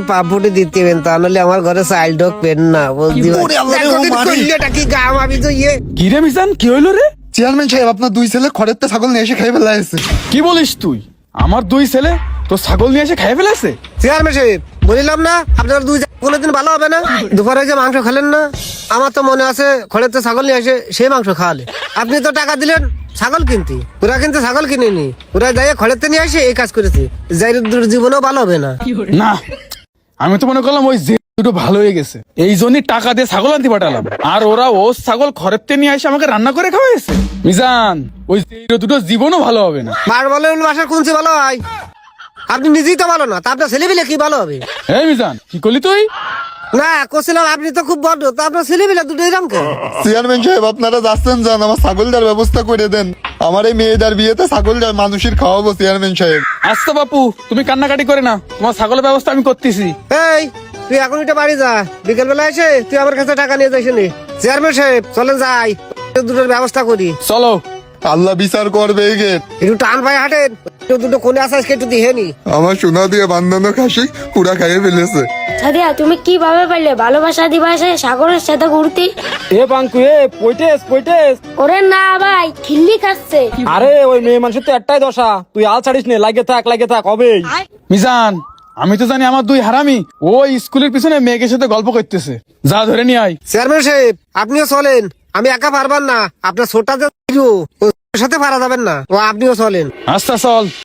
পাপুটি দিতে হবেন, তা নাহলে আমার ঘরে চাইল্ড ডগ পেন না বলতে কি গাম আমি তো ইয়ে। কি রে মিজান, কি হইলো রে? চেয়ারম্যান সাহেব, আপনার দুই ছেলে খড়ের ছাগল নিয়ে এসে খেয়ে ফেলাইছে। কি বলিস তুই? আমার দুই ছেলে তো ছাগল নিয়ে এসে খেয়ে ফেলেছে? চেয়ারম্যান সাহেব বলিলাম না আপনার দুই কোনোদিন ভালো হবে না। দুপুরে যে মাংস খেলেন না, আমার তো মনে আছে খড়ের তো ছাগল নিয়ে এসে সেই মাংস খাওয়ালে। আপনি তো টাকা দিলেন ছাগল কিনতে, ওরা কিন্তু ছাগল কিনেনি, ওরা যাই খড়ের নিয়ে এসে এই কাজ করেছে। যাই জীবনেও ভালো হবে না। না, আমি তো মনে করলাম ওই যে দুটো ভালো হয়ে গেছে, এই জন্যই টাকা দিয়ে ছাগল আনতে পাঠালাম, আর ওরা ও ছাগল খড়েতে নিয়ে এসে আমাকে রান্না করে খাওয়াইছে। মিজান, ওই দুটো জীবনও ভালো হবে না। বার বলে বাসার কোনছে ভালো হয়? আপনি নিজেই তো ভালো না, তা আপনার ছেলে পেলে কি ভালো হবে? এই মিজান, কি করলি তুই? না করছিলাম, আপনি তো খুব বড়, তা আপনার ছেলে পেলে দুটো এরকম কেন? চেয়ারম্যান সাহেব, আপনারা যাচ্ছেন যান, আমার ছাগল দেওয়ার ব্যবস্থা করে দেন। আমার এই মেয়েদের বিয়েতে ছাগল দেওয়ার মানুষের খাওয়াবো চেয়ারম্যান সাহেব। আচ্ছা বাপু, তুমি কান্নাকাটি করে না, তোমার ছাগলের ব্যবস্থা আমি করতেছি। এই তুই এখন এটা বাড়ি যা, বিকেল বেলা এসে তুই আমার কাছে টাকা নিয়ে যাইস নি। চেয়ারম্যান সাহেব চলেন যাই, দুটোর ব্যবস্থা করি। চলো। আল্লাহ বিচার করবে এগে। একটু টান পায়ে হাঁটেন, দুটো কোনে আসা আজকে একটু দিয়ে নি। আমার সোনা দিয়ে বান্ধানো খাসি পুরা খাইয়ে ফেলেছে। সাদিয়া, তুমি কিভাবে পারলে ভালোবাসা দিবসে সাগরের সাথে ঘুরতে? এ বাঙ্কু, এ পইটেস। ওরে না ভাই, খিল্লি খাচ্ছে। আরে ওই মেয়ে মানুষের তো একটাই দশা, তুই আল ছাড়িস নে, লাগে থাক হবেই। মিজান, আমি তো জানি আমার দুই হারামি ও স্কুলের পিছনে মেয়েকে সাথে গল্প করতেছে, যা ধরে নিয়ে আয়। চেয়ারম্যান সাহেব আপনিও চলেন, আমি একা পারবার না, আপনার ছোটটা যে ওর সাথে পারা যাবেন না, ও আপনিও চলেন। আচ্ছা চল।